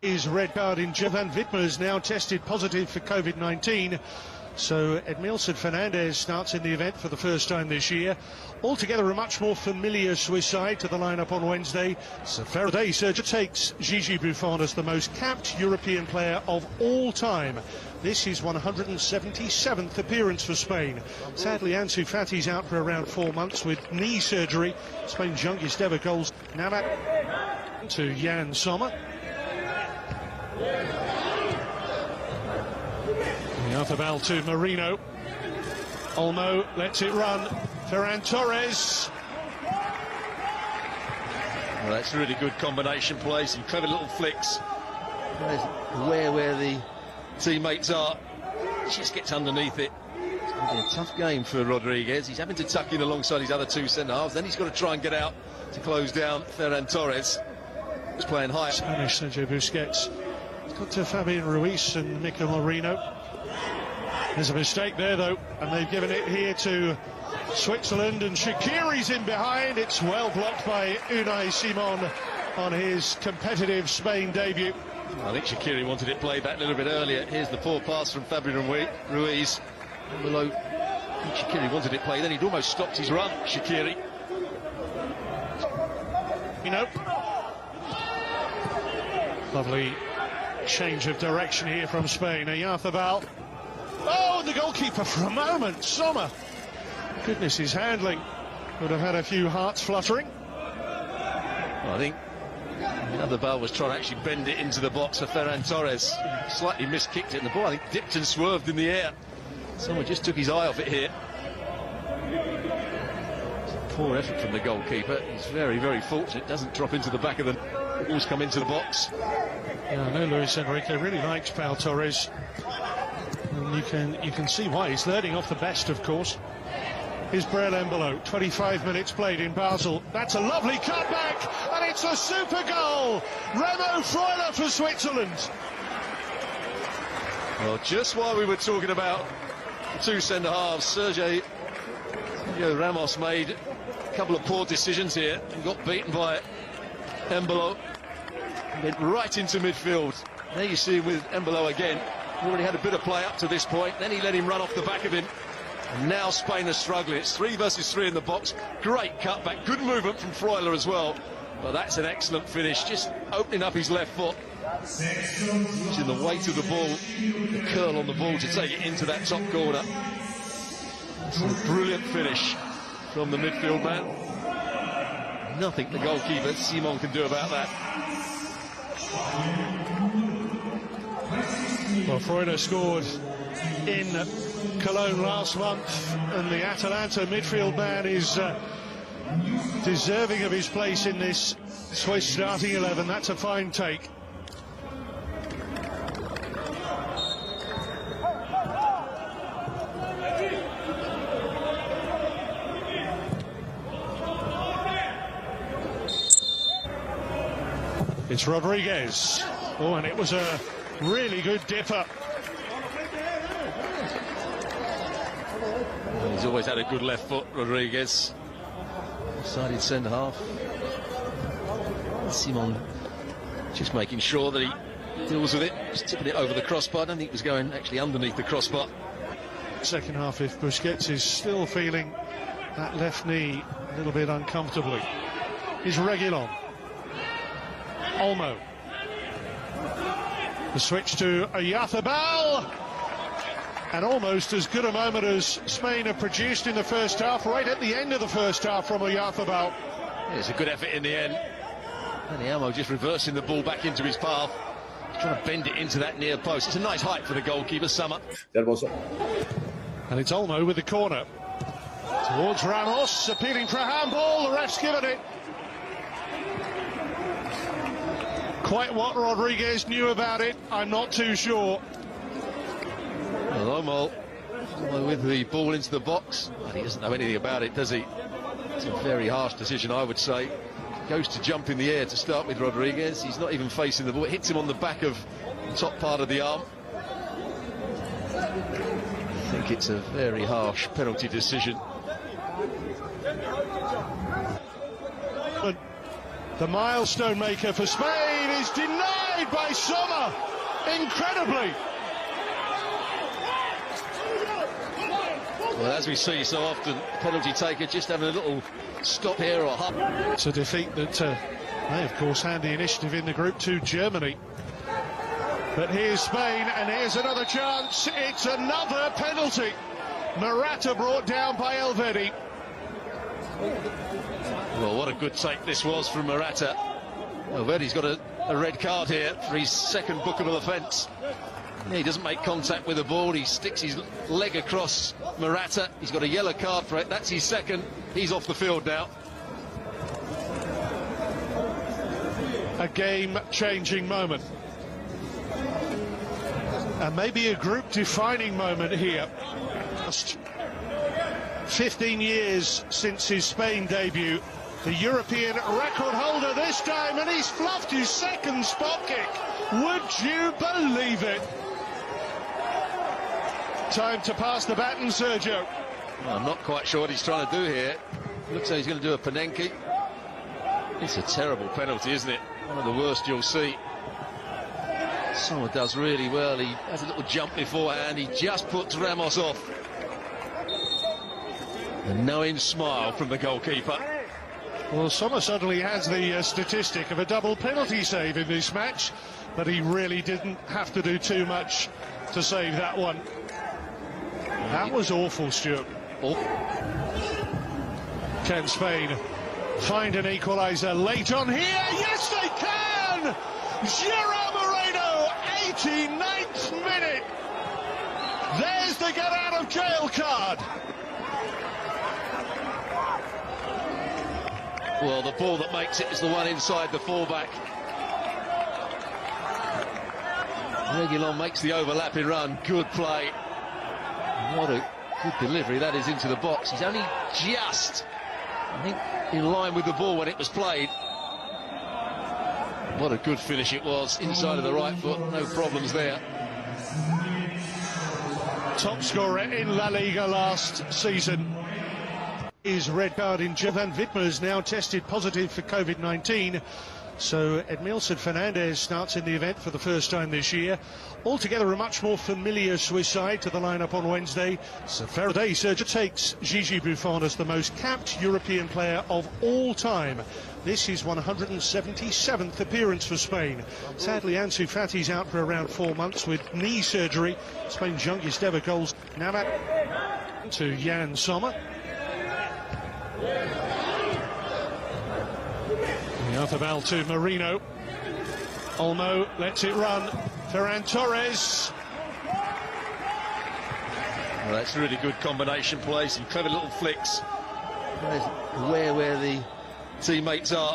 His red card in Van Witmer is now tested positive for COVID-19. So Edmilson Fernandez starts in the event for the first time this year. Altogether a much more familiar Swiss side to the lineup on Wednesday. So Faraday Sergio takes Gigi Buffon as the most capped European player of all time. This is 177th appearance for Spain. Sadly, Ansu Fati's out for around 4 months with knee surgery. Spain's youngest ever goals. Now back to Jan Sommer. Ball to Marino. Olmo lets it run. Ferran Torres. Well, that's a really good combination play, some clever little flicks. Where the teammates are, just gets underneath it. It's going to be a tough game for Rodriguez. He's having to tuck in alongside his other two centre-halves. Then he's got to try and get out to close down Ferran Torres. He's playing high. Spanish Sergio Busquets. It's got to Fabian Ruiz and Mikel Merino. There's a mistake there, though, and they've given it here to Switzerland, and Shaqiri's in behind. It's well blocked by Unai Simon on his competitive Spain debut. I think Shaqiri wanted it played back a little bit earlier. Here's the poor pass from Fabian Ruiz. Below, Shaqiri wanted it played, then he'd almost stopped his run, Shaqiri. You know, lovely change of direction here from Spain. Ball. Oh, the goalkeeper for a moment, Sommer. Goodness, his handling would have had a few hearts fluttering. Well, I think the other ball was trying to actually bend it into the box for Ferran Torres. Slightly miskicked it, and the ball, I think, dipped and swerved in the air. Someone just took his eye off it here. It's a poor effort from the goalkeeper. He's very, very fortunate. Doesn't drop into the back of the... Balls come into the box. Yeah, I know Luis Enrique really likes Pau Torres. And you can see why. He's learning off the best, of course. Here's Brel Embolo, 25 minutes played in Basel. That's a lovely cutback, and it's a super goal. Remo Freuler for Switzerland. Well, just while we were talking about the two centre-halves, Sergio Ramos made a couple of poor decisions here and got beaten by Embolo. Went right into midfield. There you see him with Embolo again. Already had a bit of play up to this point, then he let him run off the back of him, and now Spain are struggling. It's 3 versus 3 in the box. Great cutback, good movement from Freuler as well, but that's an excellent finish, just opening up his left foot, using the weight of the ball, the curl on the ball to take it into that top corner. That's a brilliant finish from the midfield man. Nothing the goalkeeper Simon can do about that. Well, Freuler scored in Cologne last month, and the Atalanta midfield man is deserving of his place in this Swiss starting 11. That's a fine take. It's Rodriguez. Oh, and it was a really good dipper. He's always had a good left foot, Rodriguez. Sided centre-half. Simon just making sure that he deals with it, just tipping it over the crossbar. I don't think it was going actually underneath the crossbar. Second half, if Busquets is still feeling that left knee a little bit uncomfortably. Is Reguilon. Olmo. The switch to Ball, and almost as good a moment as Spain have produced in the first half, right at the end of the first half from Ball. Yeah, it's a good effort in the end. And Olmo just reversing the ball back into his path, trying to bend it into that near post. It's a nice height for the goalkeeper, Sommer. And it's Olmo with the corner. Towards Ramos, appealing for a handball, the ref's given it. Quite what Rodriguez knew about it, I'm not too sure. Well, Olmo with the ball into the box, but he doesn't know anything about it, does he? It's a very harsh decision, I would say. Goes to jump in the air to start with Rodriguez. He's not even facing the ball. It hits him on the back of the top part of the arm. I think it's a very harsh penalty decision. The milestone maker for Spain is denied. made by Sommer, incredibly. Well, as we see so often, penalty taker just having a little stop here or hop. It's a defeat that may, of course, hand the initiative in the group to Germany. But here's Spain, and here's another chance. It's another penalty. Morata brought down by Elvedi. Well, what a good take this was from Morata. Elvedi's got a red card here for his second bookable offence. He doesn't make contact with the ball, he sticks his leg across Morata. He's got a yellow card for it, that's his second. He's off the field now. A game-changing moment. And maybe a group-defining moment here. 15 years since his Spain debut. The European record holder this time, and he's fluffed his second spot kick. Would you believe it? Time to pass the baton, Sergio. Well, I'm not quite sure what he's trying to do here. Looks like he's going to do a Panenki. It's a terrible penalty, isn't it? One of the worst you'll see. Someone does really well. He has a little jump beforehand. He just puts Ramos off. A knowing smile from the goalkeeper. Well, Sommer suddenly has the statistic of a double penalty save in this match, but he really didn't have to do too much to save that one. That was awful, Stuart. Can Spain find an equaliser late on here? Yes, they can! Gerard Moreno, 89th minute. There's the get out of jail card. Well, the ball that makes it is the one inside the fullback. Reguilon makes the overlapping run. Good play. What a good delivery that is into the box. He's only just, I think, in line with the ball when it was played. What a good finish it was. Inside of the right foot. No problems there. Top scorer in La Liga last season. His red card in Van Wittmer's now tested positive for COVID-19. So Edmilson Fernandez starts in the event for the first time this year. Altogether a much more familiar Swiss side to the lineup on Wednesday. So Faraday Sergio takes Gigi Buffon as the most capped European player of all time. This is 177th appearance for Spain. Sadly, Ansu Fati's out for around 4 months with knee surgery. Spain's youngest ever goals. Now back to Jan Sommer. The other ball to Marino. Olmo lets it run. Ferran Torres. Well, that's really good combination play. Some clever little flicks. Where the teammates are.